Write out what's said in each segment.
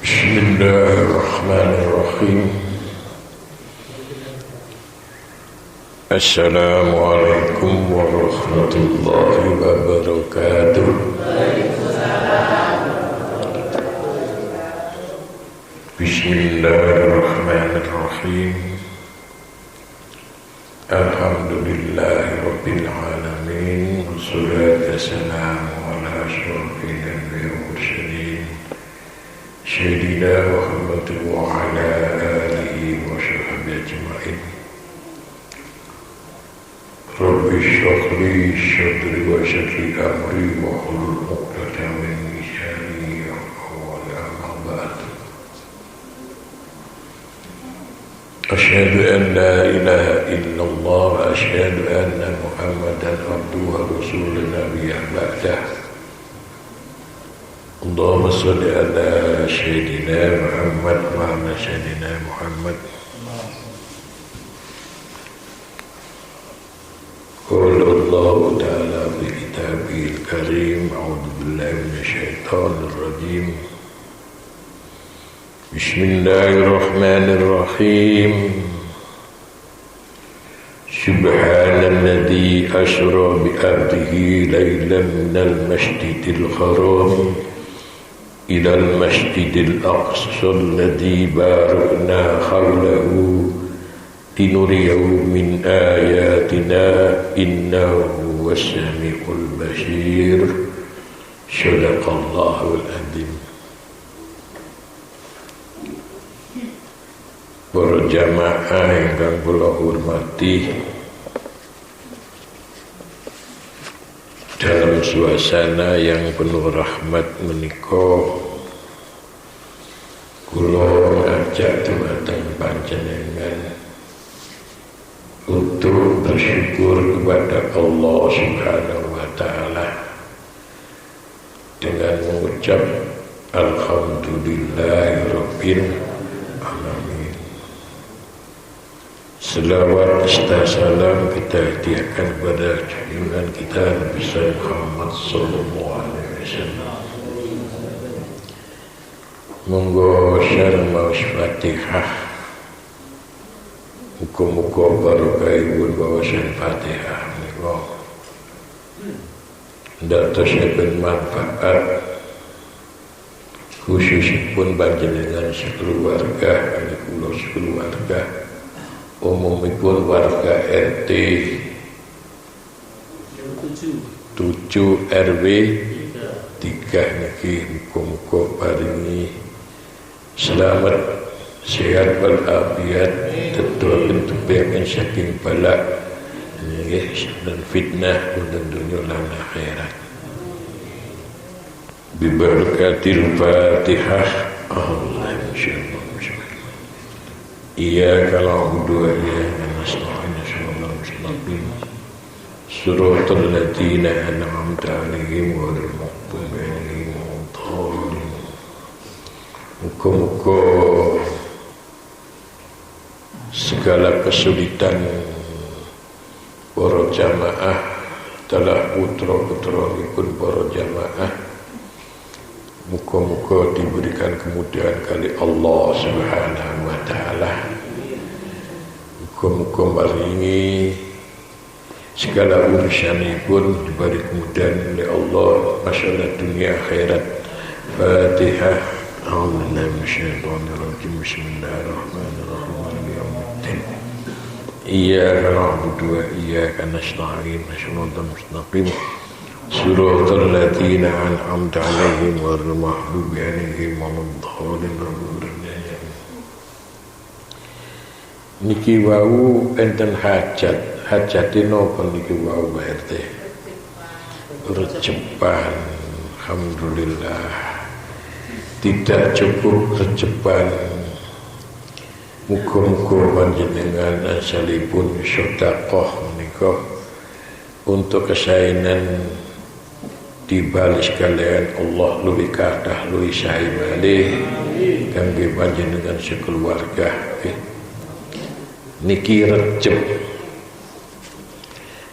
Bismillahirrahmanirrahim. Assalamualaikum warahmatullahi wabarakatuh. Bismillahirrahmanirrahim. Alhamdulillahirabbil alamin. Wassalatu wassalamu ala asyrofil anbiya'i wal mursalin. Sayyidina Muhammad wa ala alihi wa sahbihi ajma'in. Rabbi shrah li sadri wa yassir li amri wahlul 'uqdatam min lisani yafqahu qawli. Amma ba'd. Asyhadu an la ilaha illallah wa asyhadu anna Muhammadan abduhu wa rasuluhu nabiyya ba'dah. Allahumma sholli ala sayyidina Muhammad wa ala sayyidina Muhammad. Qala Allah ta'ala fi kitabihil karim, a'udzu billahi minasyaitonir rajim. Bismillahirrahmanirrahim. Subhanalladzi asra bi 'abdihi lailan minal masjidil haram ilal masjidil aqsa alladzi barakna hawlahu linuriyahu min ayatina innahu was-sami'ul basir. Shadaqallahul adzim. Para jamaah ingkang kula hormati, dalam suasana yang penuh rahmat menika kula ngajak dumateng panjenengan untuk bersyukur kepada Allah Subhanahu wa taala dengan mengucap alhamdulillahirabbil alamin. Selawat serta salam kita hadiahkan kepada junjungan kita Nabi Muhammad sallallahu alaihi wasallam. Monggo syarah maos Fatihah. Muga-muga barokahipun wawasan Fatihah menika ndadosaken manfaat khususipun panjenengan sekeluarga, kula sekeluarga, umumipun warga RT 7 RW 3 niki muga-muga paringi selamat, sehat walafiat, tetep bentuk saking balak dan fitnah dan dunia lan akhirat. Bi barakatil Fatihah. Allahumma iyyaka na'budu wa iyyaka nasta'in ihdinas siratal siratal ladzina an'amta 'alaihim ghairil maghdubi 'alaihim waladdallin. Muga-muga segala kesulitan para jamaah telah putra-putranipun para jamaah, muga-muga diberikan kemudahan kali Allah Subhanahu wa taala. Muga-muga maringi segala urusanipun diberi kemudahan oleh Allah, masalah dunia akhirat. Fatihah. A'udzubillahi minasyaitonir rajim. Bismillahirrahmanirrahim. Yaumiddin. Iyyaka na'budu wa iyyaka nasta'in. Shiratal mustaqim. Suratul ladzina an'amta 'alaihim ghairil maghdubi 'alaihim waladdallin. Niki wau enten hajate napa niki wau Pak RT? Rejepan. Alhamdulillah. Tidak cukup rejepan. Muga-muga panjenengan asalipun sedekah menika untuk kesainan dibalis kalian Allah luwih kathah luwih sae malih kangge panjenengan sekeluarga. Niki recep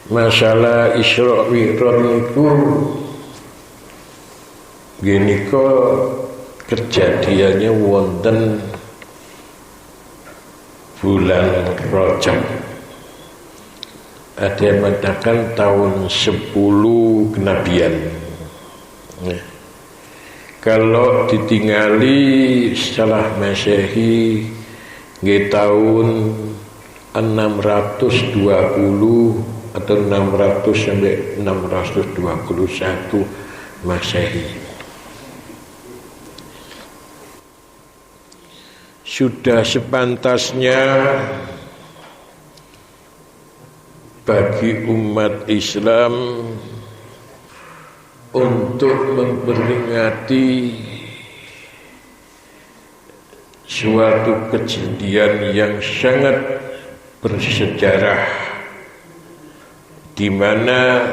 masalah Isra Mi'raj niku nggih nika kejadiannya wonten bulan Rajab. Ada yang mengatakan tahun 10 kenabian. Kalau ditinggali setelah Masehi tahun 620 atau 600 sampai 621 Masehi. Sudah sepantasnya bagi umat Islam untuk memperingati suatu kejadian yang sangat bersejarah, di mana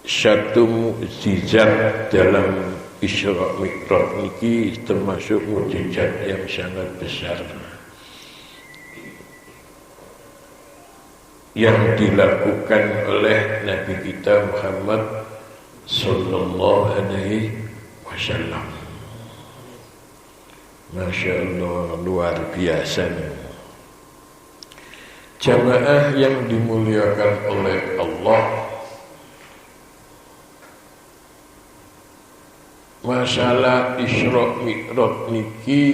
satu mukjizat dalam Isra Mi'raj niki termasuk mukjizat yang sangat besar yang dilakukan oleh Nabi kita Muhammad sallallahu alaihi wasallam. Masya Allah, luar biasa. Jamaah yang dimuliakan oleh Allah, masalah Isra Mi'raj niki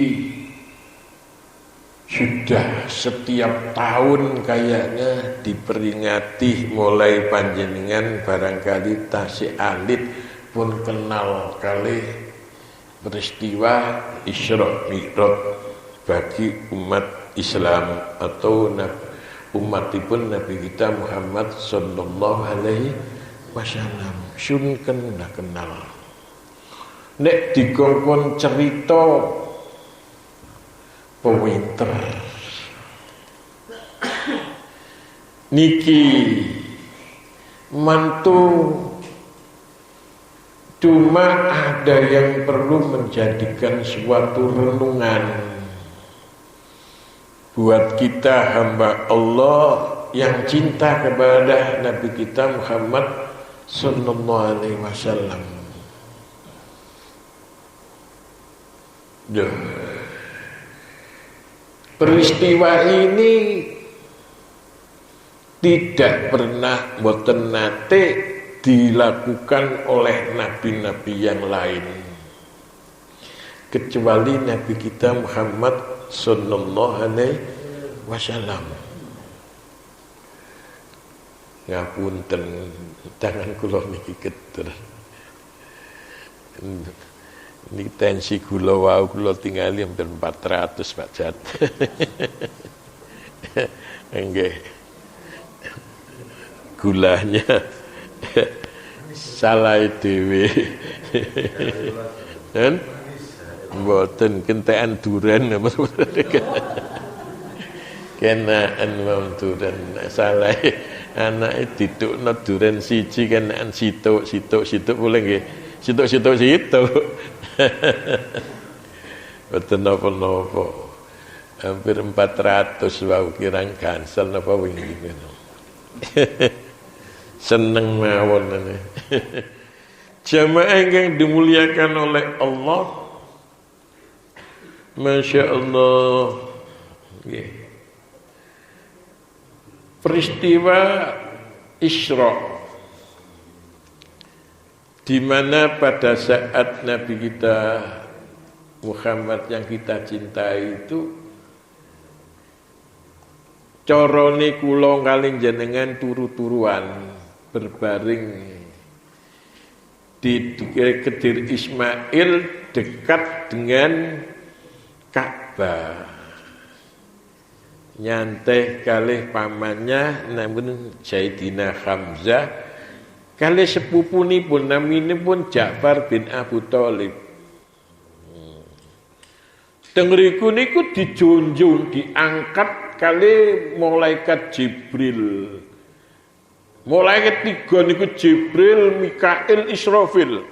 sudah setiap tahun kayaknya diperingati, mulai panjenengan barangkali tasik alit pun kenal kali peristiwa Isra Mi'raj bagi umat Islam atau umatipun Nabi kita Muhammad sallallahu alaihi wasallam. Sun kenal. Nek dikongkon cerita pewinter niki mantu, cuma ada yang perlu menjadikan suatu renungan buat kita hamba Allah yang cinta kepada Nabi kita Muhammad sallallahu alaihi wasallam. Peristiwa ini tidak pernah boten nate dilakukan oleh nabi-nabi yang lain kecuali Nabi kita Muhammad sallallahu alaihi wasallam. Ngapunten, tangan kula niki keter. Ini tensi gula wau kula tingali hampir 400 Pak Jat. Nggih. Gulanya salah dhewe. Kan mboten kentekan duren apa kenaan wong duren salah anake didukno duren siji kenaan situk boleh nggih. Situk. Betul napa-napa. Hampir 400 wau kirang gansel napa wingi. Seneng mawon ngene. Jamaah yang dimuliakan oleh Allah. Masya Allah. Peristiwa Isra, di mana pada saat Nabi kita Muhammad yang kita cintai itu corone kula kalih jenengan turu-turuan berbaring di Kedir Ismail dekat dengan Ka'bah, nyantai kalih pamannya namun Sayyidina Hamzah kalih sepupunipun naminipun Ja'far bin Abu Thalib. Tengriku niku dijunjung, diangkat kalih malaikat Jibril. Malaikat tiga niku Jibril, Mikail, Israfil.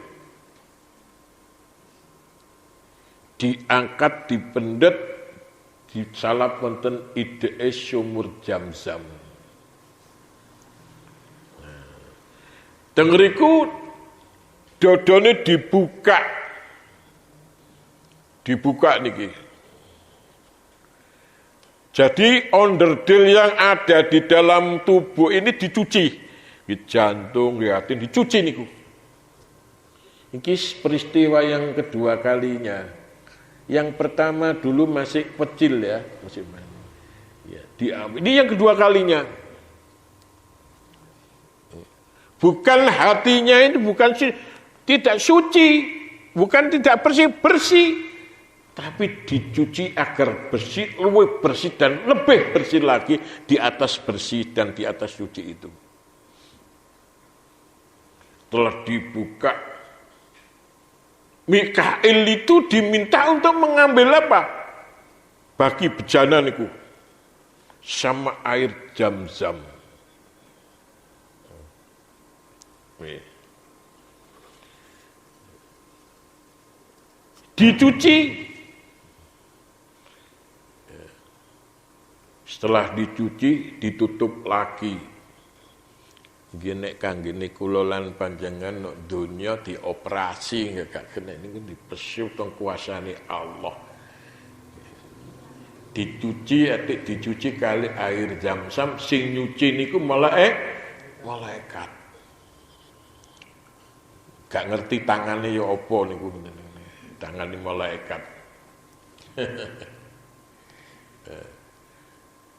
Diangkat, dipendet, disalap wonten idee sumur Zamzam. Tengriku dodone dibuka dibuka niki. Jadi onderdil yang ada di dalam tubuh ini dicuci. Di jantung, di hati dicuci niku. Ini peristiwa yang kedua kalinya. Yang pertama dulu masih kecil ya, masih ya, diambil. Ini yang kedua kalinya. Bukan hatinya ini bukan tidak suci, bukan tidak bersih, tapi dicuci agar bersih, lebih bersih dan lebih bersih lagi di atas bersih dan di atas suci itu. Telah dibuka. Mikail itu diminta untuk mengambil apa? Bagi bejana niku sama air Zam-Zam. Dicuci. Setelah dicuci, ditutup lagi. Gini kanggini kula lan panjenengan nok donya dioperasi gak kena niku dipesiu teng kuasane Allah. Dicuci kali air Zam-Zam sing nyuci niku malaikat. Gak ngerti tangannya ya apa niku tangane malaikat.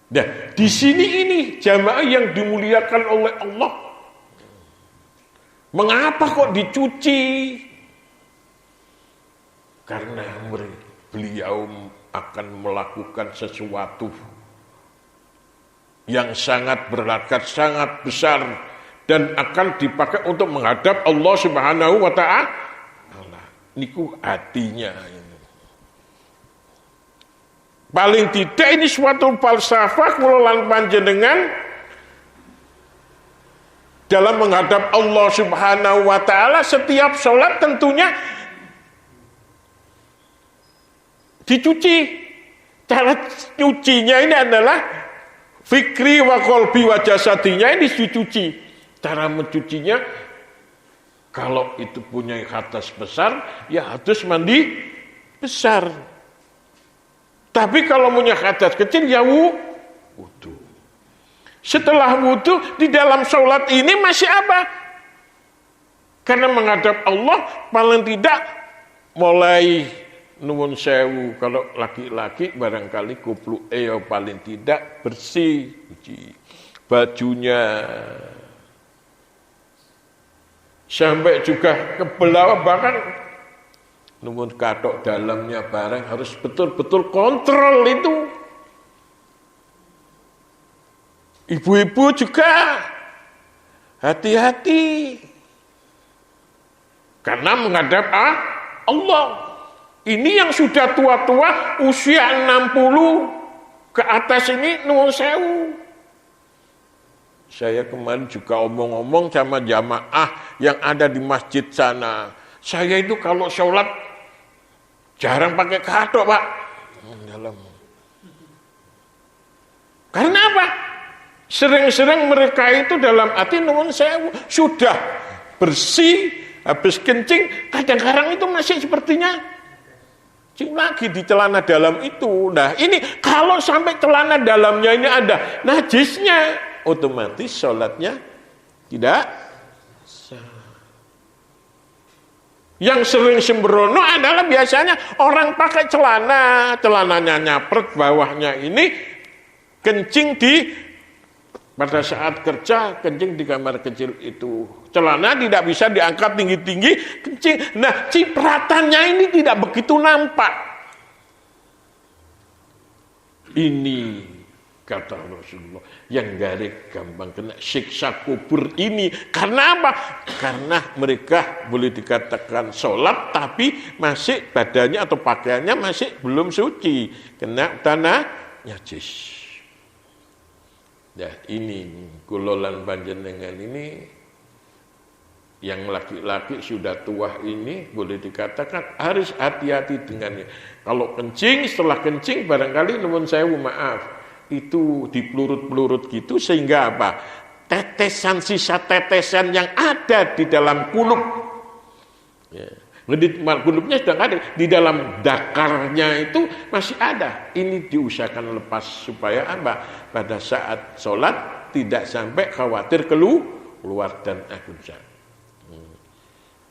Nah, di sini ini jamaah yang dimuliakan oleh Allah. Mengapa kok dicuci? Karena beliau akan melakukan sesuatu yang sangat berharga, sangat besar dan akan dipakai untuk menghadap Allah Subhanahu wa ta'ala. Niku hatinya ini. Paling tidak ini suatu falsafah kula lan panjenengan dalam menghadap Allah Subhanahu wa ta'ala. Setiap sholat tentunya dicuci. Cara nyucinya ini adalah fikri wa qalbi wa jasadinya ini dicuci. Cara mencucinya kalau itu punya hadas besar ya hadas mandi besar. Tapi kalau punya hadas kecil ya wudu. Setelah wudu di dalam sholat ini masih apa? Karena menghadap Allah paling tidak mulai nuwun sewu, kalau laki-laki barangkali kupluk paling tidak bersih, bajunya sampai juga ke bawah, bahkan nuwun katok dalamnya barang harus betul-betul kontrol itu. Ibu-ibu juga hati-hati karena menghadap Allah. Ini yang sudah tua-tua, usia 60 ke atas ini nuwun sewu. Saya kemarin juga omong-omong sama jamaah yang ada di masjid sana. Saya itu kalau sholat jarang pakai katok, Pak. Karena apa? Sering-sering mereka itu dalam hati nuwun sewu. Sudah bersih, habis kencing, kadang-kadang itu masih sepertinya lagi di celana dalam itu. Nah ini kalau sampai celana dalamnya ini ada najisnya, otomatis sholatnya tidak sah. Yang sering sembrono adalah biasanya orang pakai celananya nyapret, bawahnya ini kencing pada saat kerja, kencing di kamar kecil itu. Celana tidak bisa diangkat tinggi-tinggi, kencing. Nah, cipratannya ini tidak begitu nampak. Ini kata Rasulullah yang garik gampang kena siksa kubur ini. Karena apa? Karena mereka boleh dikatakan sholat tapi masih badannya atau pakaiannya masih belum suci, kena tanah najis. Nah ini kulolan panjenengan ini yang laki-laki sudah tua ini boleh dikatakan harus hati-hati dengannya. Kalau kencing, setelah kencing barangkali nuwun sewu maaf itu dipelurut-pelurut gitu sehingga apa? Tetesan, sisa tetesan yang ada di dalam kulup ya, Ngedit kulubnya sedang ada di dalam dakarnya itu masih ada. Ini diusahakan lepas supaya apa? Pada saat sholat tidak sampai khawatir keluar dan akunsa.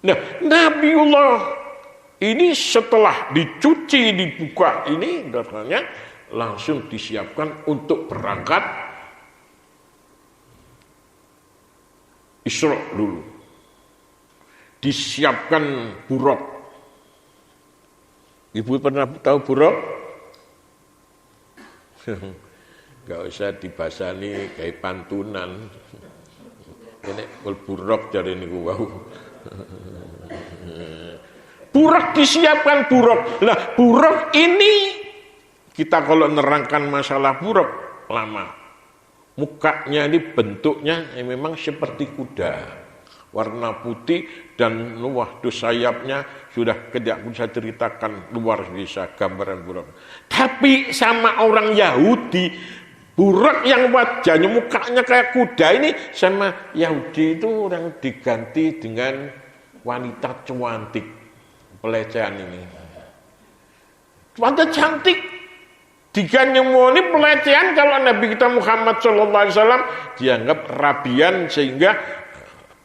Nah, Nabiullah ini setelah dicuci, dibuka ini darahnya langsung disiapkan untuk berangkat Isra dulu. Disiapkan buruk. Ibu pernah tahu buruk? Gak usah dibasani kayak pantunan. Ini buruk dari niku wau. Buruk disiapkan buruk. Lah buruk ini kita kalau nerangkan masalah buruk lama. Mukanya ini bentuknya memang seperti kuda. Warna putih dan waktu sayapnya sudah tidak bisa ceritakan luar biasa gambaran buruk. Tapi sama orang Yahudi, buruk yang wajahnya mukanya kayak kuda ini sama Yahudi itu orang diganti dengan wanita cantik. Pelecehan ini. Wanita cantik diganyemoni pelecehan kalau Nabi kita Muhammad SAW dianggap rabian sehingga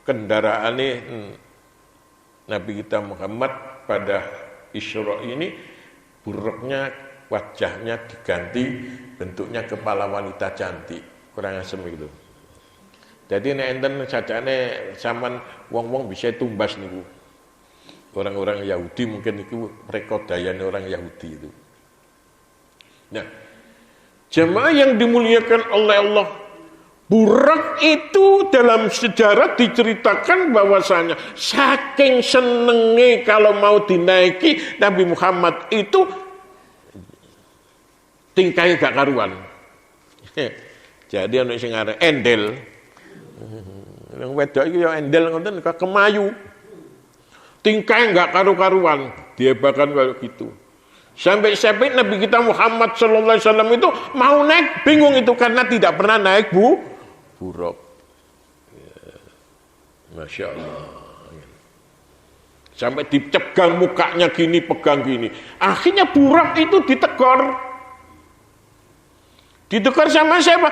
kendaraan ini Nabi kita Muhammad pada Isra ini buruknya wajahnya diganti bentuknya kepala wanita cantik kurang asem gitu. Jadi nek enten sajane zaman wong-wong bisa tumbas niku. Orang-orang Yahudi mungkin itu rekodayane orang Yahudi itu. Nah, jemaah yang dimuliakan oleh Allah, Burak itu dalam sejarah diceritakan bahwasanya saking senenge kalau mau dinaiki Nabi Muhammad itu tingkai gak karuan. Jadi ana sing arep endel. Nang wedok iki ya endel ngoten kemayu. Tingkai gak karu-karuan, dia bahkan kalau gitu. Sampai Nabi kita Muhammad sallallahu alaihi wasallam itu mau naik bingung itu karena tidak pernah naik buruk. Ya. Masya Allah. Sampai dicegang mukanya gini, pegang gini. Akhirnya buruk itu ditegur. Ditegur sama siapa?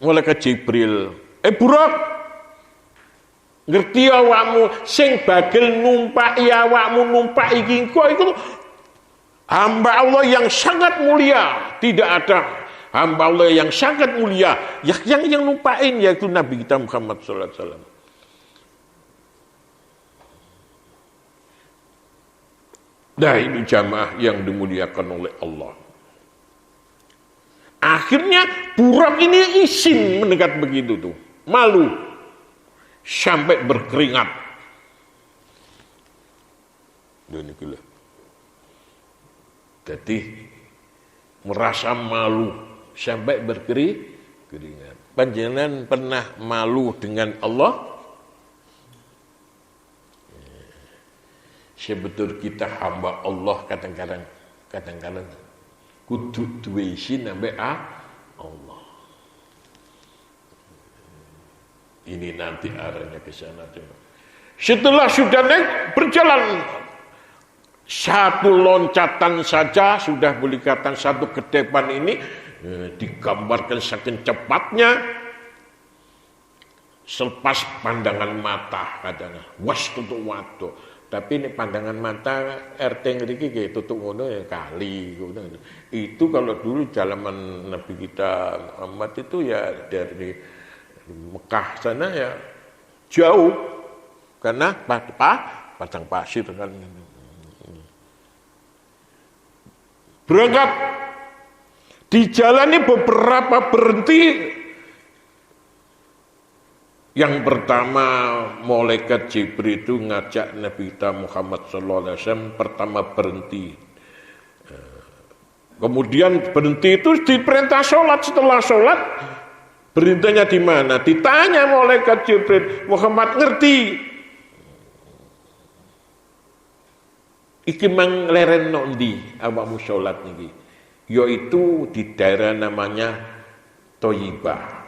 Malaikat Jibril. Buruk, ngerti awakmu sing bagel numpaki awakmu numpak iki engko iku hamba Allah yang sangat mulia. Tidak ada hamba Allah yang sangat mulia yang numpain yaitu Nabi kita Muhammad sallallahu alaihi wasallam. Nah, ini jamaah yang dimuliakan oleh Allah. Akhirnya Burak ini izin mendekat begitu tuh. Malu. Sampai berkeringat. Dan itulah. Jadi merasa malu sampai berkeringat. Panjenengan pernah malu dengan Allah? Sebetul kita hamba Allah kadang-kadang kudu duwe isin ambek Allah. Ini nanti arahnya ke sana. Setelah sudah naik berjalan satu loncatan saja sudah boleh katakan satu kedepan ini digambarkan saking cepatnya selepas pandangan mata katanya was tutup waduh. Tapi ini pandangan mata RT ngeriki kayak tutup ngono ya kali ngono. Itu kalau dulu zaman Nabi kita Muhammad itu ya dari Mekah sana ya jauh karena padang pasir kan. Berangkat di jalan ini beberapa berhenti. Yang pertama malaikat Jibril itu ngajak Nabi kita Muhammad sallallahu alaihi wasallam pertama berhenti. Kemudian berhenti itu diperintah sholat. Setelah sholat berhentinya di mana? Ditanya malaikat Jibril, Muhammad ngerti? Iki mang leren ndi awakmu sholat niki? Yaitu di daerah namanya Thayyibah.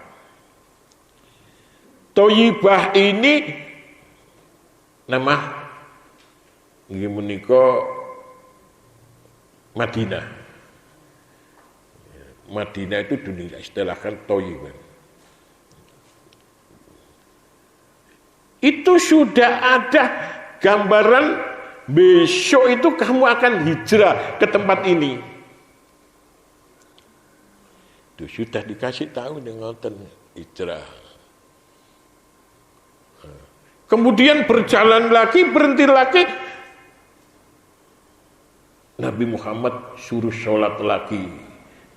Thayyibah ini nama Inggih menika Madinah. Madinah itu dunia istilahkan Thayyibah. Itu sudah ada gambaran besok itu kamu akan hijrah ke tempat ini. Itu sudah dikasih tahu dengan hijrah. Kemudian berjalan lagi, berhenti lagi. Nabi Muhammad suruh sholat lagi.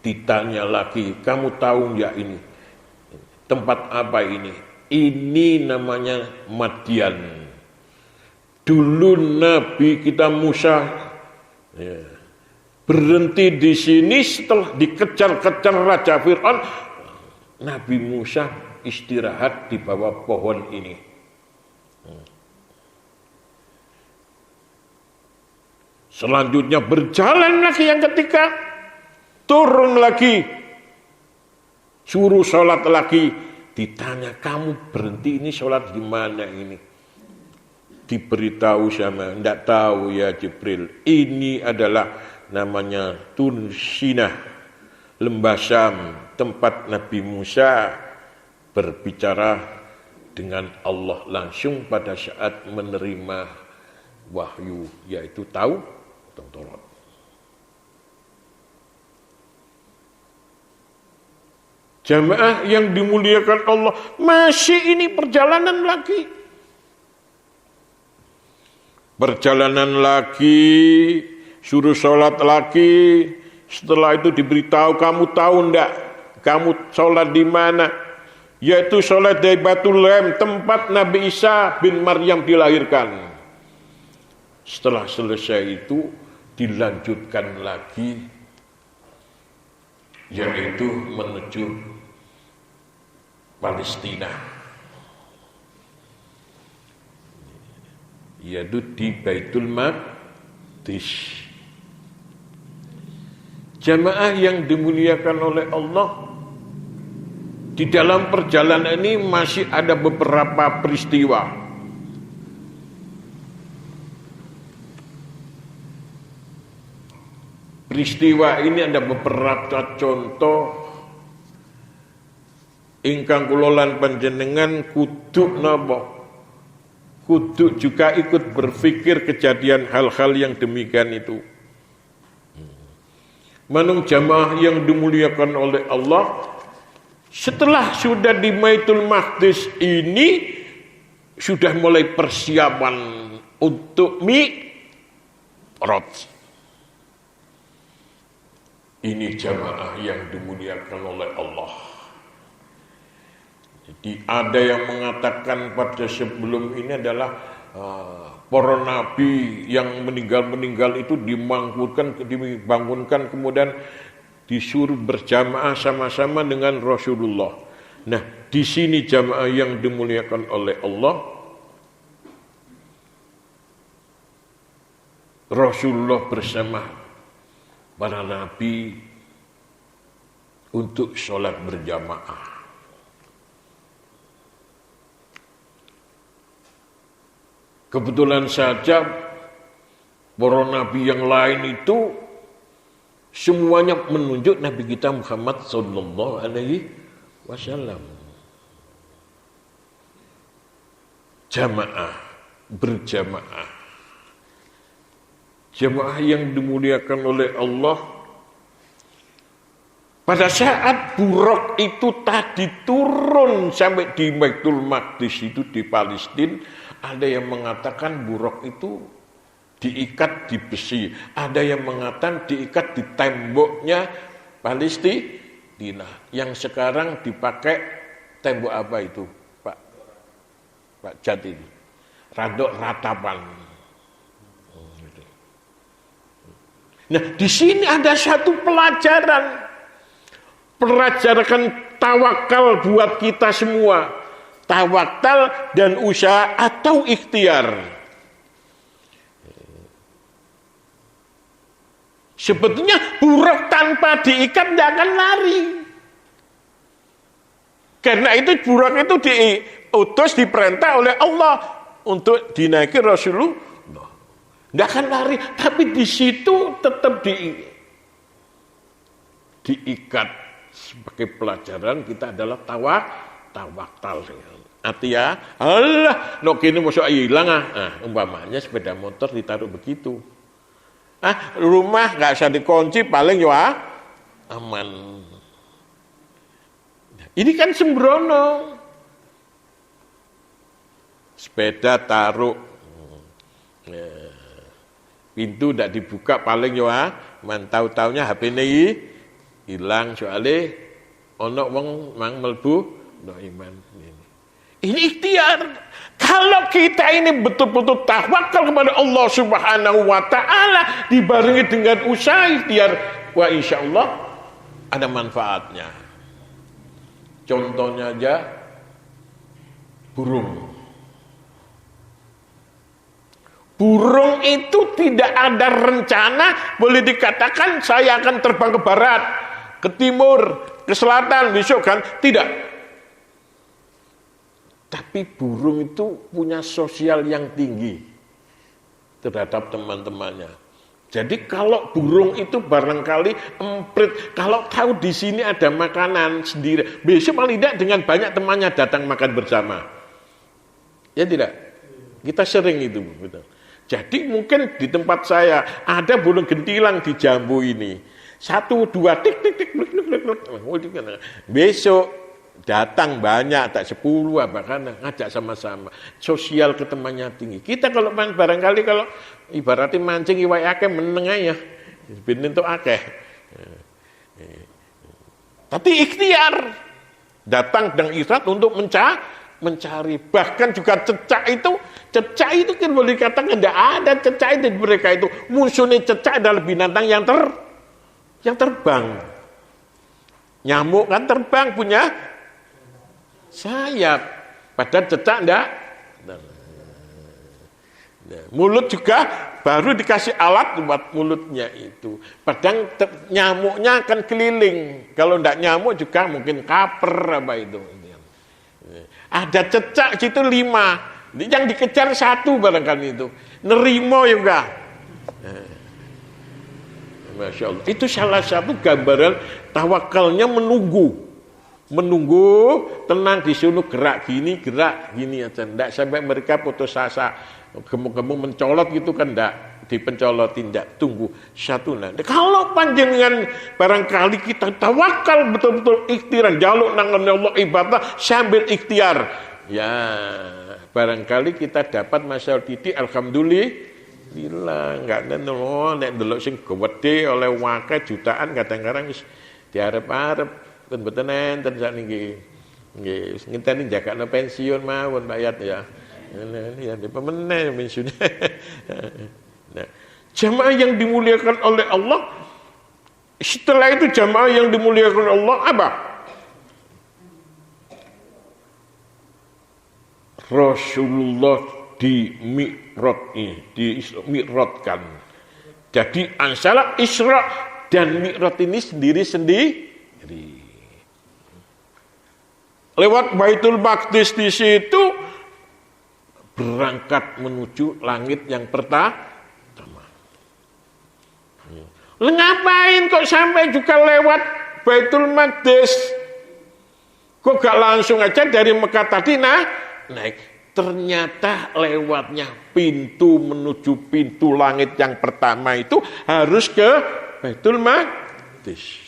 Ditanya lagi, kamu tahu nggak ini? Tempat apa ini? Ini namanya Madian. Dulu Nabi kita Musa berhenti di sini setelah dikejar-kejar Raja Fir'aun. Nabi Musa istirahat di bawah pohon ini. Selanjutnya berjalan lagi yang ketiga, turun lagi, suruh sholat lagi. Ditanya, kamu berhenti ini sholat di mana ini? Diberitahu sama, tidak tahu ya Jibril. Ini adalah namanya Tursinah, lembah Syam, tempat Nabi Musa berbicara dengan Allah langsung pada saat menerima wahyu, yaitu Taurat. Jamaah yang dimuliakan Allah, masih ini perjalanan lagi. Perjalanan lagi, suruh sholat lagi. Setelah itu diberitahu, kamu tahu enggak? Kamu sholat di mana? Yaitu sholat di Baitul tempat Nabi Isa bin Maryam dilahirkan. Setelah selesai itu, dilanjutkan lagi, yaitu menuju Palestina, yaitu di Baitul Maqdis. Jamaah yang dimuliakan oleh Allah, di dalam perjalanan ini masih ada beberapa peristiwa. Peristiwa ini ada beberapa contoh ingkang kula lan panjenengan kudu napa? Kudu juga ikut berpikir kejadian hal-hal yang demikian itu. Manung jamaah yang dimuliakan oleh Allah, setelah sudah di Baitul Maqdis ini sudah mulai persiapan untuk Mi'raj. Ini jamaah yang dimuliakan oleh Allah. Jadi ada yang mengatakan pada sebelum ini adalah para nabi yang meninggal itu dibangunkan kemudian disuruh berjamaah sama-sama dengan Rasulullah. Nah, di sini jamaah yang dimuliakan oleh Allah, Rasulullah bersama para nabi untuk sholat berjamaah. Kebetulan saja para nabi yang lain itu semuanya menunjuk Nabi kita Muhammad sallallahu alaihi wasallam. Jamaah, berjamaah. Jamaah yang dimuliakan oleh Allah, pada saat Buraq itu tadi turun sampai di Baitul Maqdis itu di Palestina, ada yang mengatakan Buraq itu diikat di besi, ada yang mengatakan diikat di temboknya Palestina, yang sekarang dipakai tembok apa itu, Pak Jat ini, Radok Ratapan. Nah, di sini ada satu pelajaran tawakal buat kita semua. Tawakal dan usaha atau ikhtiar. Sebetulnya Buraq tanpa diikat tidak akan lari. Karena itu Buraq itu diutus, diperintah oleh Allah untuk dinaiki Rasulullah. Tidak akan lari, tapi di situ tetap diikat sebagai pelajaran kita adalah tawakal. Artinya, Allah, no kini masuk hilang umpamanya sepeda motor ditaruh begitu. Rumah nggak usah dikunci, paling ya aman. Ini kan sembrono. Sepeda taruh, pintu tidak dibuka, paling ya mantau-taunya HP ini hilang soalnya ono wong mang melbu no iman ini. Ini ikhtiar. Kalau kita ini betul-betul tawakal kepada Allah Subhanahu wa taala dibarengi dengan usaha ikhtiar, wah insyaallah ada manfaatnya. Contohnya aja burung. Burung itu tidak ada rencana, boleh dikatakan saya akan terbang ke barat, ke timur, ke selatan besok kan? Tidak. Tapi burung itu punya sosial yang tinggi terhadap teman-temannya. Jadi kalau burung itu barangkali emprit, kalau tahu di sini ada makanan sendiri, besok paling tidak dengan banyak temannya datang makan bersama. Ya tidak? Kita sering itu, betul. Jadi mungkin di tempat saya ada burung gentilang di jambu ini. 1, 2, tik, tik, tik, blik, blik, blik, blik. Besok datang banyak, tak 10 bahkan ngajak sama-sama. Sosial ketemannya tinggi. Kita kalau main barangkali kalau ibaratnya mancing iwak akeh meneng aja. Bener tuh akeh. Tapi ikhtiar. Datang dengan ikhtiar untuk mencari, bahkan juga cecak itu kan boleh dikatakan tidak ada cecak di mereka itu. Musuhnya cecak adalah binatang yang terbang. Nyamuk kan terbang punya sayap, padahal cecak enggak. Mulut juga baru dikasih alat buat mulutnya itu. Padahal nyamuknya akan keliling. Kalau enggak nyamuk juga mungkin kaper apa itu. Ada cecak situ 5, yang dikejar 1 barangkali itu. Nerimo juga. Masya Allah. Itu salah satu gambaran tawakalnya menunggu, tenang disuruh gerak gini aja. Tidak sampai mereka putus asa, gemuk-gemuk mencolot gitu kan, tidak dipencolotin, tidak, tunggu satu. Kalau panjenengan barangkali kita tawakal betul-betul ikhtiar, jaluk nangan Allah ibadah sambil ikhtiar, ya barangkali kita dapat masalah titik. Alhamdulillah, enggak nek delok sing gede oleh wakai jutaan kadang-kadang wis diarep-arep kan mboten enten sakniki. Nggih, ngenteni jagakno pensiun mawon rakyat ya. Ya di pemenang pensiun. Nah, jamaah yang dimuliakan oleh Allah, setelah itu jamaah yang dimuliakan Allah apa? Rasulullah dimi'rotkan. Jadi antara Isra dan Mi'raj ini sendiri. Lewat Baitul Maqdis di situ berangkat menuju langit yang pertama. Ngapain kok sampai juga lewat Baitul Maqdis? Kok gak langsung aja dari Mekah tadi naik? Ternyata lewatnya pintu menuju pintu langit yang pertama itu harus ke Baitul Maqdis.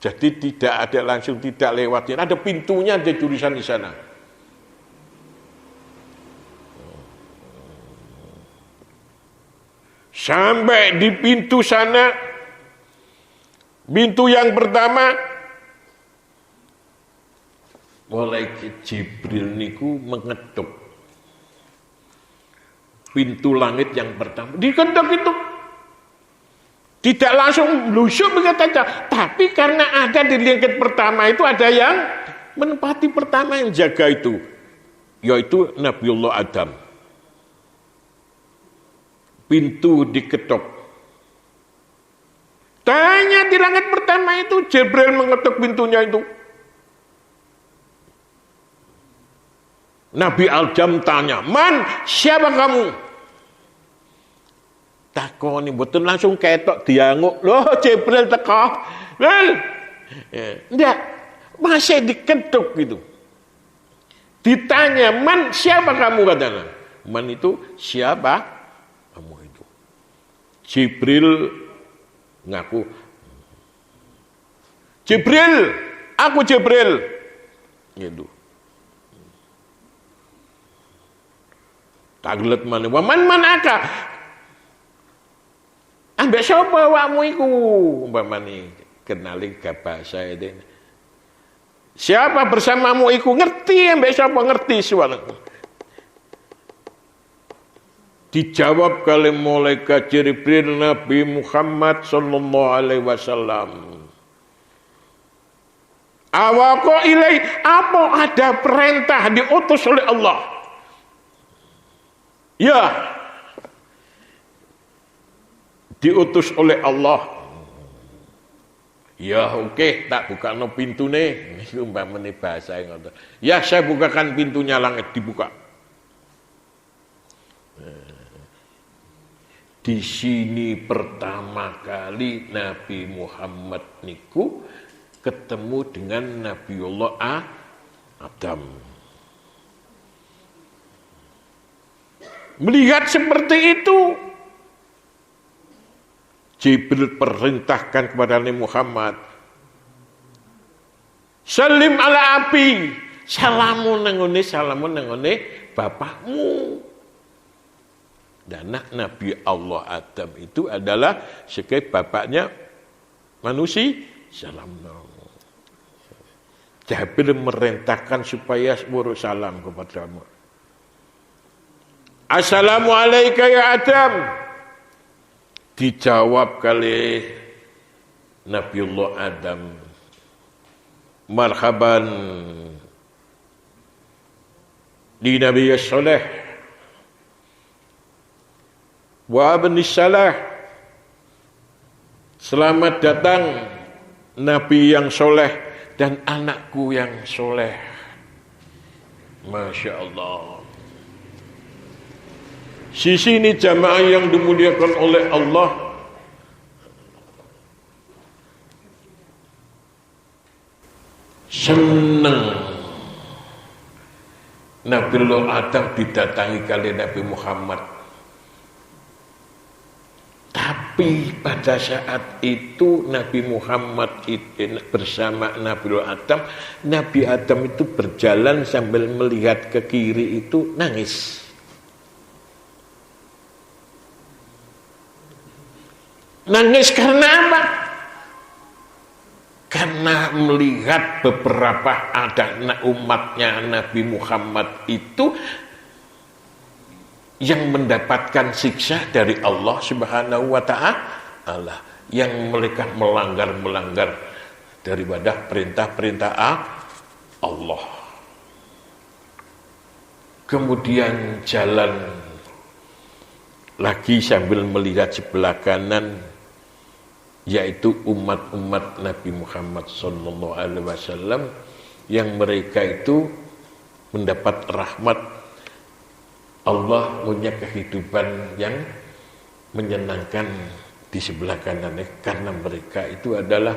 Jadi tidak ada langsung, tidak lewatin, ada pintunya, ada jurusan di sana. Sampai di pintu sana, pintu yang pertama, Malaikat Jibril niku mengetuk pintu langit yang pertama. Diketuk itu tidak langsung blusuk begitu saja, tapi karena ada di langit pertama itu ada yang menempati pertama yang jaga itu, yaitu Nabiullah Adam. Pintu diketuk. Tanya di langit pertama itu, Jibril mengetuk pintunya itu. Nabi Adam tanya, "Man, siapa kamu?" Takoni mboten langsung ketok dianguk. Loh, Jibril teko. Enggak, masih diketuk gitu. Ditanya, "Man, siapa kamu?" katanya. Man itu siapa? Kamu itu. Jibril ngaku, "Jibril, aku Jibril." Gitu. Taglet mana? "Waman manaka?" Ambek sapa awakmu iku? Umpamane kenali ke bahasa itu. Siapa bersamamu iku? Ngerti ambek sapa ngerti suara. Dijawab kali malaikat Jibril Nabi Muhammad sallallahu alaihi wasallam. Awako ilai, apa ada perintah diutus oleh Allah? Ya, diutus oleh Allah. Ya oke, tak buka no pintu nih. Ini umpamane bahasa yang ngono. Ya, saya bukakan pintunya, langit dibuka. Di sini pertama kali Nabi Muhammad niku ketemu dengan Nabiullah Adam. Melihat seperti itu, Jibril perintahkan kepada Nabi Muhammad, "Salim ala api, salamun nangone bapakmu." Dan Nabi Allah Adam itu adalah sebagai bapaknya manusia. Salam. Jibril merintahkan supaya suruh salam kepadamu. "Assalamualaikum ya Adam." Dijawab kali Nabiullah Adam, "Marhaban di Nabi Saleh wa abni Salah." Selamat datang Nabi yang soleh dan anakku yang soleh. Masya Allah. Sisi ini jamaah yang dimuliakan oleh Allah. Senang Nabiullah Adam didatangi kali Nabi Muhammad. Tapi pada saat itu Nabi Muhammad itu bersama Nabiullah Adam, Nabi Adam itu berjalan sambil melihat ke kiri itu nangis. Nangis karena apa? Karena melihat beberapa ada umatnya Nabi Muhammad itu yang mendapatkan siksa dari Allah Subhanahu wa ta'ala, yang mereka melanggar daripada perintah-perintah Allah. Kemudian jalan lagi sambil melihat sebelah kanan, yaitu umat-umat Nabi Muhammad sallallahu alaihi wasallam yang mereka itu mendapat rahmat Allah, punya kehidupan yang menyenangkan di sebelah kanan, karena mereka itu adalah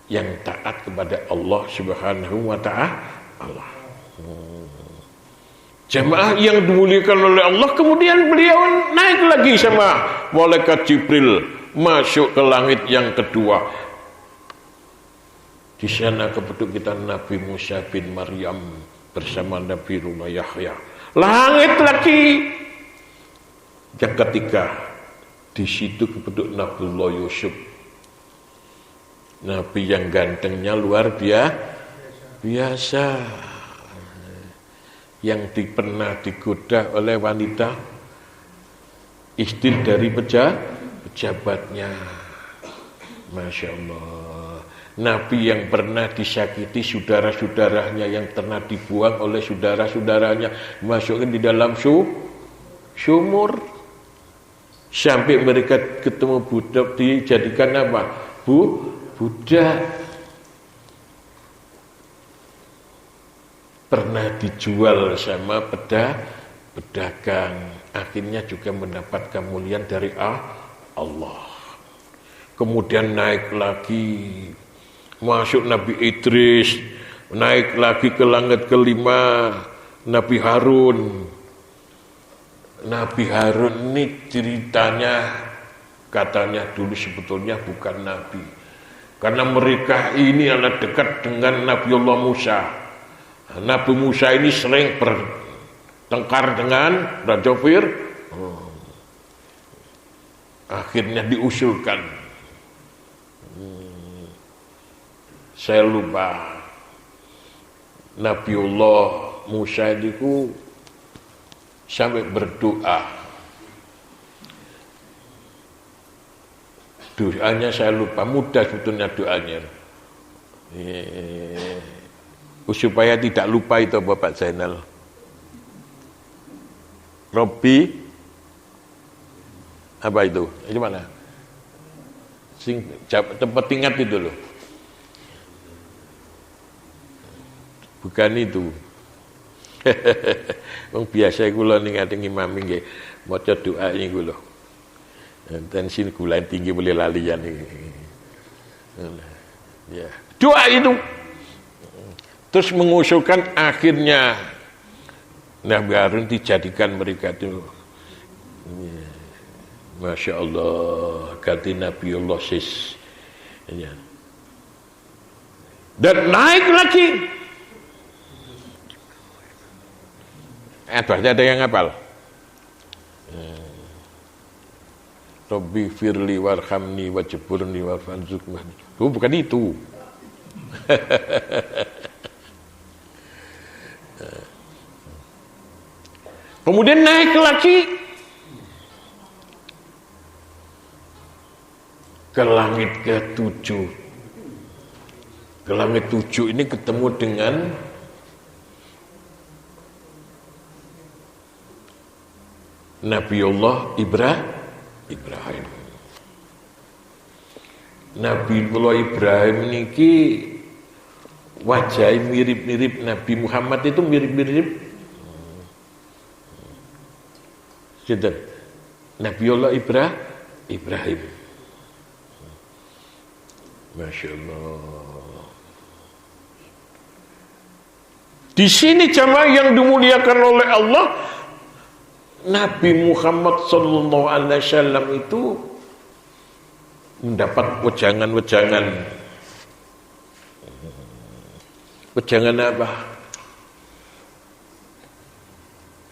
yang taat kepada Allah Subhanahu wa ta'ala. Jamaah yang dimuliakan oleh Allah, kemudian beliau naik lagi sama malaikat Jibril masuk ke langit yang kedua. Di sana kedudukan Nabi Musa bin Maryam bersama Nabi Yahya. Langit lagi yang ketiga, di situ kedudukan Nabiullah Yusuf, Nabi yang gantengnya luar biasa, yang pernah digoda oleh wanita istri dari pejabatnya. Masya Allah. Nabi yang pernah disakiti saudara-saudaranya, yang pernah dibuang oleh saudara-saudaranya, masukin di dalam sumur sampai mereka ketemu budak, dijadikan apa? Budak. pernah dijual sama pedagang, akhirnya juga mendapatkan kemuliaan dari Allah. Kemudian naik lagi, masuk Nabi Idris, naik lagi ke langit kelima, Nabi Harun. Nabi Harun ini ceritanya katanya dulu sebetulnya bukan Nabi. Karena mereka ini adalah dekat dengan Nabiullah Musa. Nabi Musa ini sering bertengkar dengan Raja akhirnya diusulkan. Saya lupa. Nabiullah Musa itu sampai berdoa. Doanya saya lupa, mudah sebetulnya doanya. Supaya tidak lupa itu Bapak Zainal. Robbi apa itu? Itu mana? Tempat ingat itu loh. Bukan itu. Wong biasa kula ningati ngimami nggih maca doa niku lho. Tensin gula tinggi boleh lalian ini. Ya. Doa itu terus mengusulkan akhirnya Nabi Harun dijadikan mereka itu. Ya. Masya Allah, ganti Nabiullah sis. Ya. Dan naik lagi. Berarti ada yang hafal. Rabbi firli warhamni wajburni warfanzukni. Oh, bukan itu. Kemudian naik lagi ke langit ke-7. Ke langit 7 ini ketemu dengan Nabiullah Ibrahim. Nabiullah Ibrahim niki wajahnya mirip-mirip Nabi Muhammad itu mirip-mirip. Gitu. Nabiullah Ibrahim. Masya Allah. Di sini jamaah yang dimuliakan oleh Allah, Nabi Muhammad sallallahu alaihi wasallam itu mendapat wejangan-wejangan. Wejangan apa?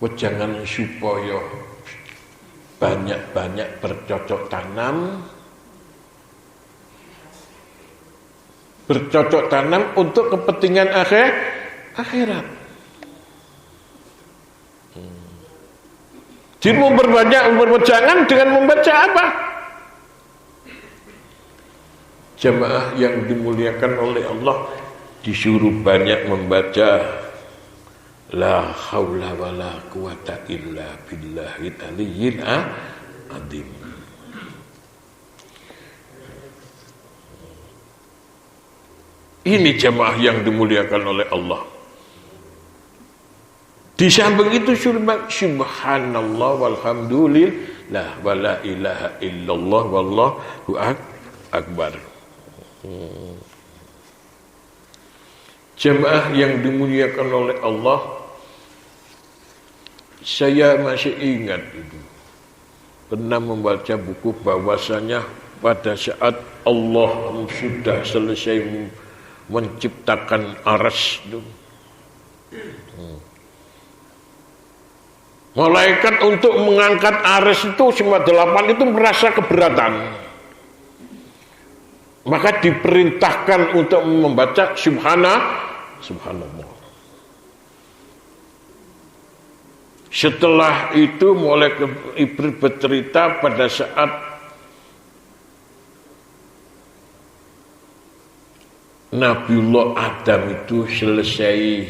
Wejangan supaya banyak-banyak bercocok tanam. Bercocok tanam untuk kepentingan akhirat. Jadi memperbanyak berwejangan dengan membaca apa? Jamaah yang dimuliakan oleh Allah disuruh banyak membaca la haula wala quwata illa billahil aliyyil azim. Ini jamaah yang dimuliakan oleh Allah. Di samping itu subhanallah walhamdulillah wala ilaha illallah wallahu akbar. Jamaah yang dimuliakan oleh Allah, saya masih ingat itu pernah membaca buku bahwasanya pada saat Allah sudah selesai menciptakan arsy itu, malaikat untuk mengangkat arsy itu semua 8 itu merasa keberatan. Maka diperintahkan untuk membaca subhanallah. Setelah itu mulai Ibrahim bercerita pada saat Nabiullah Adam itu selesai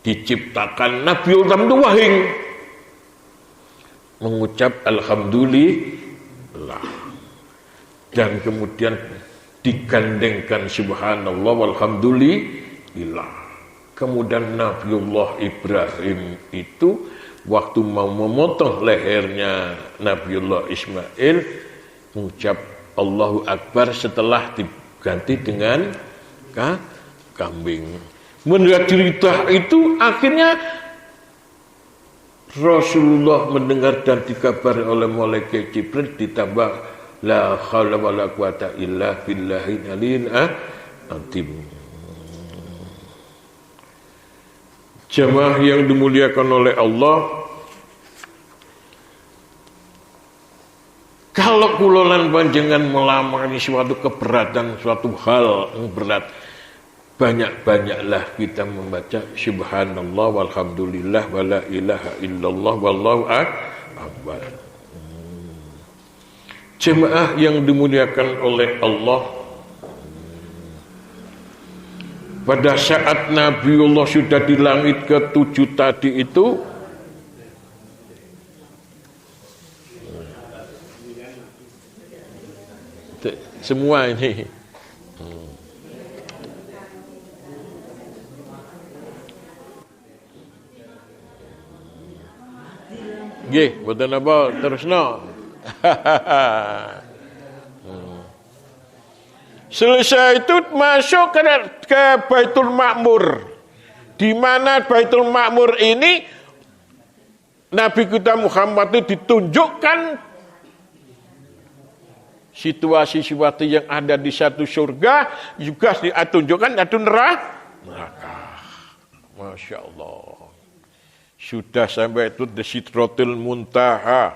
diciptakan, Nabiullah Adam itu wahing mengucap alhamdulillah, dan kemudian digandengkan subhanallah walhamdulillah. Kemudian Nabiullah Ibrahim itu waktu mau memotong lehernya Nabiullah Ismail mengucap Allahu Akbar setelah diganti dengan kambing. Mendengar cerita itu akhirnya Rasulullah mendengar dan dikabari oleh malaikat Jibril ditambah la haula wala quwata illa billahil aliyil azim. Jamaah yang dimuliakan oleh Allah, kalau kulolan panjenengan melamani suatu keberatan, suatu hal yang berat, banyak-banyaklah kita membaca subhanallah walhamdulillah wala ilaha illallah wallahu akbar. Jemaah yang dimuliakan oleh Allah, pada saat Nabiullah sudah di langit ke-7 tadi itu, semua ini nggih, mboten apa terusno. Selesai itu masuk ke Baitul Ma'mur, di mana Baitul Ma'mur ini Nabi kita Muhammad itu ditunjukkan situasi-situasi yang ada di satu surga, juga ditunjukkan satu neraka. Masya Allah. Sudah sampai itu di Sidratul Muntaha.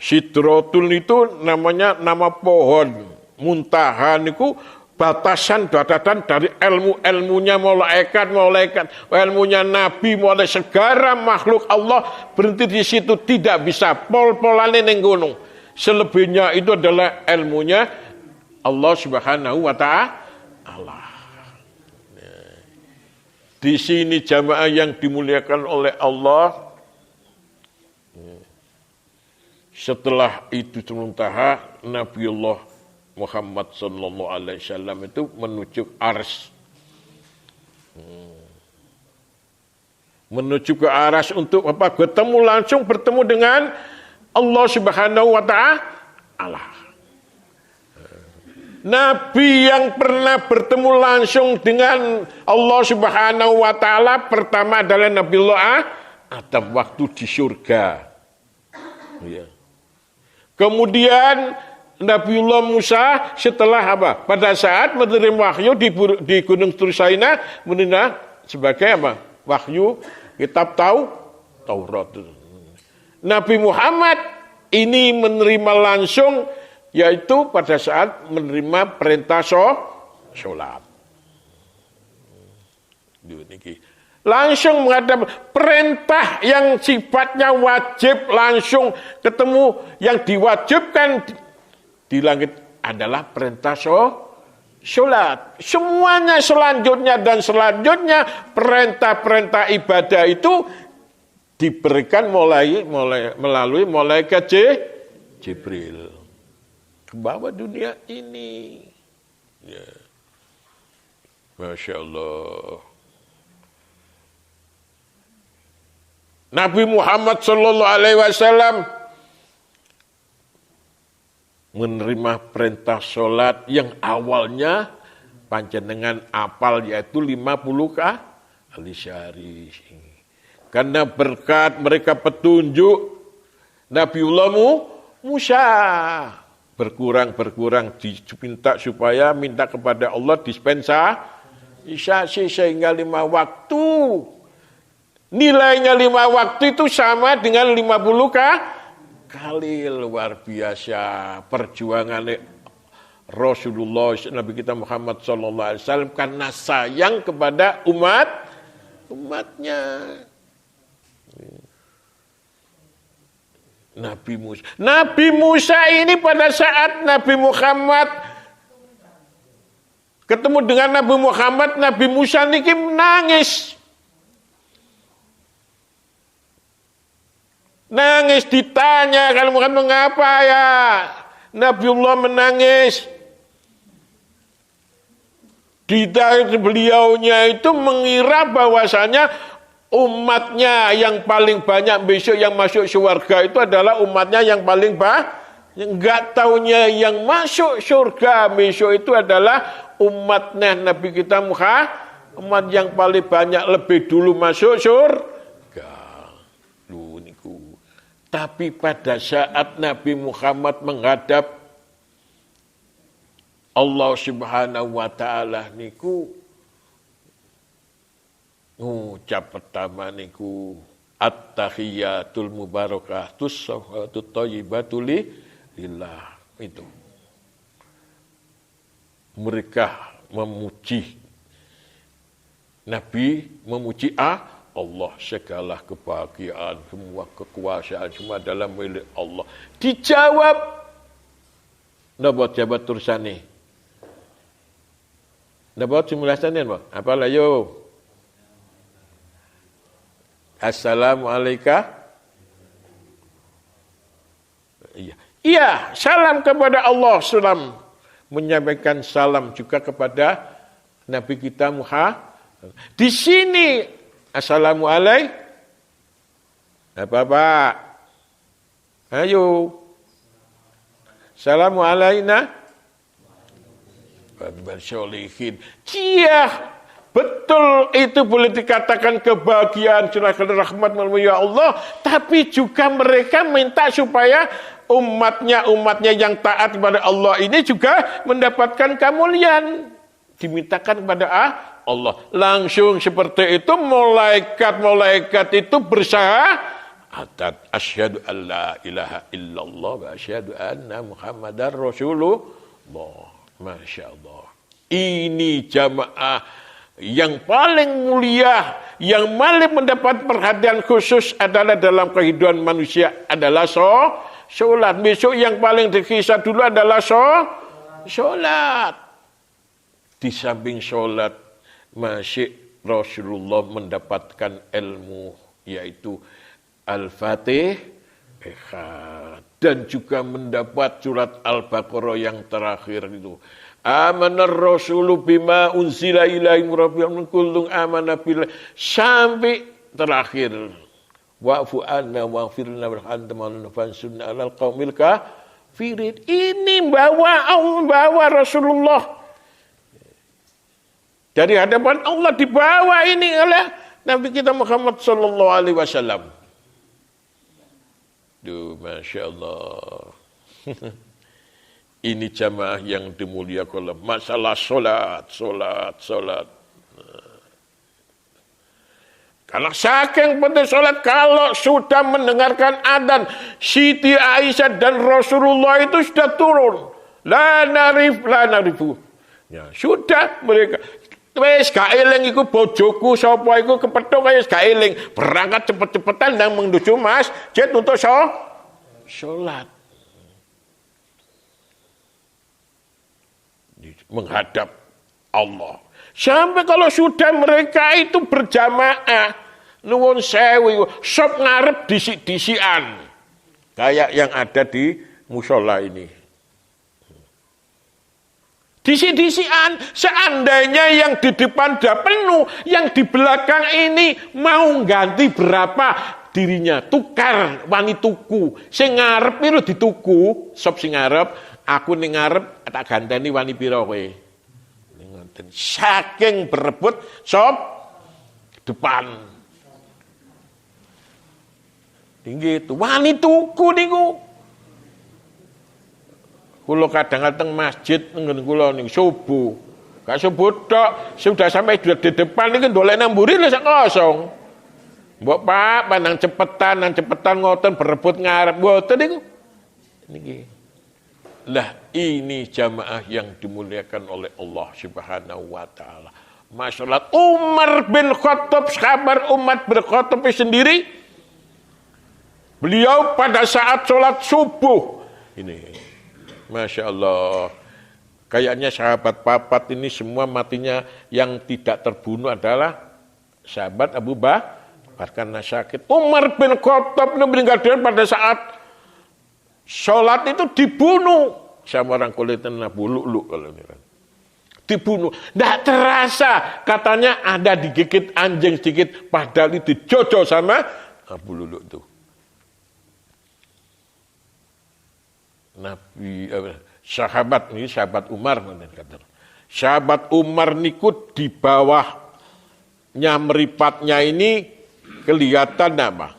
Sidratul itu namanya nama pohon. Muntaha niku batasan dari ilmunya malaikat, ilmunya Nabi, mulai segala makhluk Allah berhenti di situ, tidak bisa pol-polane ning gunung. Selebihnya itu adalah ilmunya Allah Subhanahu wa ta'ala. Di sini jamaah yang dimuliakan oleh Allah, setelah itu sementara Nabiullah Muhammad sallallahu alaihi wasallam itu menuju Arsy. Menuju ke Arsy untuk apa? Bertemu dengan Allah Subhanahu wa ta'ala. Nabi yang pernah bertemu langsung dengan Allah Subhanahu wa ta'ala pertama adalah Nabiullah Adam waktu di surga. Ya. Kemudian Nabiullah Musa setelah apa? Pada saat menerima wahyu di Gunung Tursaina, menerima sebagai apa? Wahyu kitab Taurat. Nabi Muhammad ini menerima langsung, yaitu pada saat menerima perintah sholat. Langsung menghadap perintah yang sifatnya wajib, langsung ketemu yang diwajibkan di langit adalah perintah sholat. Semuanya selanjutnya perintah-perintah ibadah itu diberikan melalui malaikat Jibril ke bawah dunia ini. Ya. Masya Allah. Nabi Muhammad sallallahu alaihi wasallam menerima perintah sholat yang awalnya panjenengan apal yaitu 50 kali sehari. Karena berkat mereka petunjuk Nabiullah Musa berkurang diminta supaya minta kepada Allah dispensasi sehingga 5 waktu. Nilainya 5 waktu itu sama dengan 50 kali. Luar biasa perjuangan Rasulullah Nabi kita Muhammad sallallahu alaihi wasallam karena sayang kepada umatnya. Nabi Musa ini pada saat Nabi Muhammad ketemu dengan Nabi Muhammad, Nabi Musa niki nangis. Nangis ditanya, kalau Muhammad mengapa ya? Nabiullah menangis. Beliaunya itu mengira bahwasanya umatnya yang paling banyak besok yang masuk surga itu adalah umatnya yang paling enggak taunya yang masuk surga besok itu adalah umatnya Nabi kita Muhammad, umat yang paling banyak lebih dulu masuk surga. Niku. Tapi pada saat Nabi Muhammad menghadap Allah Subhanahu wa taala niku ngucap pertama niku at-tahiyatul mubarakatus salawatut thayyibatul lillah. Itu mereka memuji Nabi, memuji Allah, segala kebahagiaan, semua kekuasaan semua dalam milik Allah. Dijawab dapat jabat tursani. Dapat simulasinya apa lah yo? Assalamualaikum. Iya, salam kepada Allah, salam menyampaikan salam juga kepada Nabi kita Muhammad. Di sini assalamualaikum. Apa Pak? Ayo. Assalamualaikum. Bersolihin. Iya, betul itu boleh dikatakan kebahagiaan, curahkan rahmat melalui ya Allah. Tapi juga mereka minta supaya umatnya yang taat kepada Allah ini juga mendapatkan kemuliaan. Dimintakan kepada Allah. Langsung seperti itu malaikat itu bersyahadat. Asyhadu an la ilaha illallah wa asyhadu anna Muhammadar Rasulullah. Masya Allah. Ini jamaah yang paling mulia, yang paling mendapat perhatian khusus adalah dalam kehidupan manusia adalah sholat. Besok yang paling dikisah dulu adalah sholat. Di samping sholat masih Rasulullah mendapatkan ilmu yaitu Al-Fatihah. Dan juga mendapat surat Al-Baqarah yang terakhir itu. Amanar rasulu bima unzila ilaihi rabbihim kullun amana billah. Sampai terakhir. Wa'fu anna wa'firna warhamna fansurna 'alal qaumil kafirin. Ini bawa Rasulullah. Dari hadapan Allah dibawa ini oleh Nabi kita Muhammad sallallahu alaihi wasallam. Duh, Masya Allah. Ini jamaah yang dimuliakan masalah solat. Karena saking penting solat, kalau sudah mendengarkan adzan, Siti Aisyah dan Rasulullah itu sudah turun. La narifu. Ya, sudah mereka. Wes gak eling iku bojoku sapa iku kepethuk wis gak eling, berangkat cepet-cepetan dan menuju masjid untuk salat. Menghadap Allah. Sampai kalau sudah mereka itu berjamaah, nuwun sewu, sop ngarep disik-disikan. Kayak yang ada di musola ini. Disi-disian, seandainya yang di depan dah penuh, yang di belakang ini mau ganti berapa dirinya, tukar, wani tuku. Sing ngarep itu dituku, sop sing ngarep, aku ning ngarep tak ganteni wani pira kowe. Ngoten. Saking berebut sop depan. Tinggi itu wani tuku niku. Kulo kadang-kadang masjid ngene kulo ning subuh. Gak subuh tok, sudah sampai di depan iki ndolek nang mburi lho sak kosong. Mbok Pak, nang cepetan ngoten berebut ngarep ngoten niku. Niki. Lah ini jamaah yang dimuliakan oleh Allah Subhanahu wa taala. Masalah Umar bin Khattab, sahabat Umar bin Khattab sendiri, beliau pada saat sholat subuh ini. Masya Allah, kayaknya sahabat papat ini semua matinya yang tidak terbunuh adalah sahabat Abu Bakar karena sakit. Umar bin Khattab meninggal dunia pada saat sholat itu dibunuh sama orang kulit Abu Lu'lu' kalau ini kan. dibunuh. Tidak terasa, katanya ada digigit anjing sedikit, padahal itu jodoh sama Abu Lulu itu. Nabi sahabat ini sahabat Umar, sahabat Umar niku di bawahnya meripatnya ini kelihatan apa?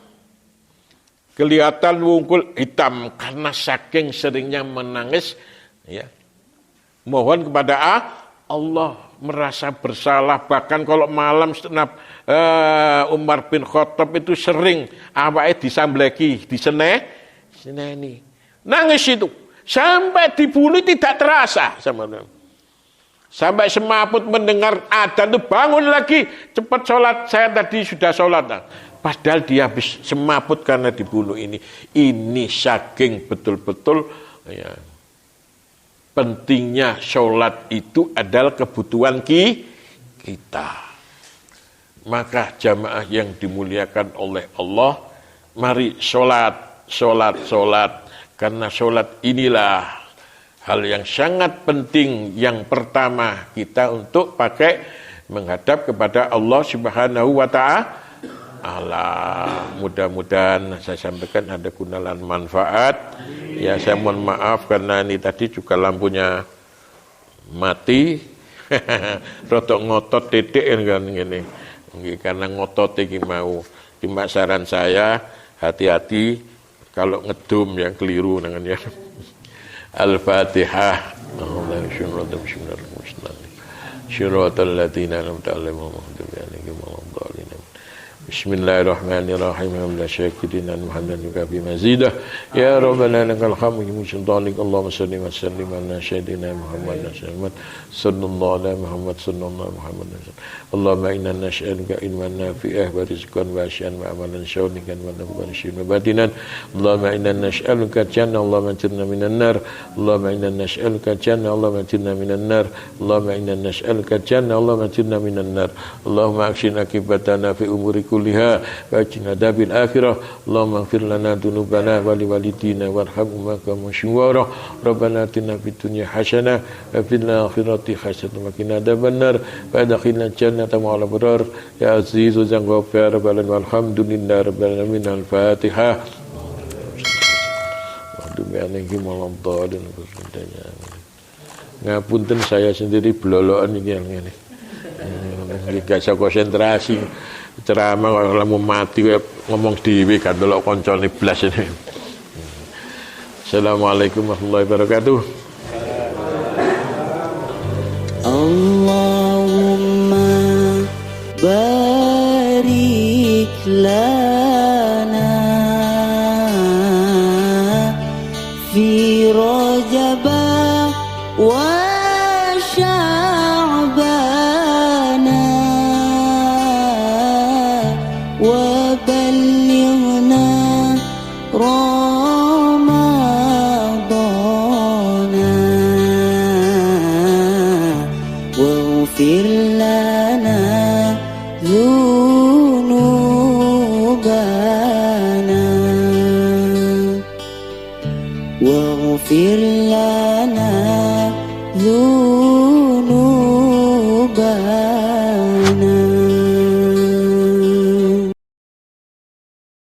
Kelihatan wungkul hitam karena saking seringnya menangis, ya. Mohon kepada Allah, merasa bersalah. Bahkan kalau malam Umar bin Khattab itu sering awake disambleki, diseneni. Nangis itu sampai dibunuh tidak terasa sampai semaput mendengar adzan itu bangun lagi, cepat sholat, saya tadi sudah sholat. Padahal dia habis semaput karena dibunuh ini. Ini saking betul-betul ya, pentingnya sholat itu adalah kebutuhan kita. Maka jamaah yang dimuliakan oleh Allah, mari sholat. Karena sholat inilah hal yang sangat penting. Yang pertama kita untuk pakai menghadap kepada Allah Subhanahu wa Ta'ala. Mudah-mudahan saya sampaikan ada gunalan manfaat. Ya, saya mohon maaf karena ini tadi juga lampunya mati. Rotok ngotot titik kan ini. Karena ngotot iki mau. Cuma saran saya hati-hati kalau ngedum yang keliru dengan ya. Al-Fatihah. Bismillahirrahmanirrahim. Alhamdulillah syakirin Muhammadan juga bi mazidah. Ya Rabbana lakal hamdu musyaddanik Allahumma salli wa sallim ala sayyidina Muhammad sallallahu alaihi Muhammad sallallahu Muhammad. Allahumma inna nas'aluka ilman nafi'ah wa rizqan wasi'an wa amalan syawnikan wa nabwanishin wa batinan. Allahumma inna nas'aluka jannah Allahumma tirna minan nar. Allahumma inna nas'aluka jannah Allahumma tirna minan nar. Allahumma inna nas'aluka jannah Allahumma tirna minan nar. Allahumma aksin akibatana fi umuri kulliha wa ajina dabil akhirah. Allahumma ighfir lana dunubana wa liwalidina warhamhuma kama syuwara. Rabbana atina fid dunya hasanah wa fil akhirati hasanah wa qina adzabannar wa adkhilna jannata ma'al abrar ya azizu ya ghafar balan walhamdulillahi rabbil alamin. Al-Fatihah. Ngapunten saya sendiri blolokan iki ngene. Gak bisa konsentrasi ceramah kalau mau mati ngomong dhewe kan delok kancane blas ini. Assalamualaikum warahmatullahi wabarakatuh. Allahumma barik lana fi Rajab wa واغفر لنا ذنوبنا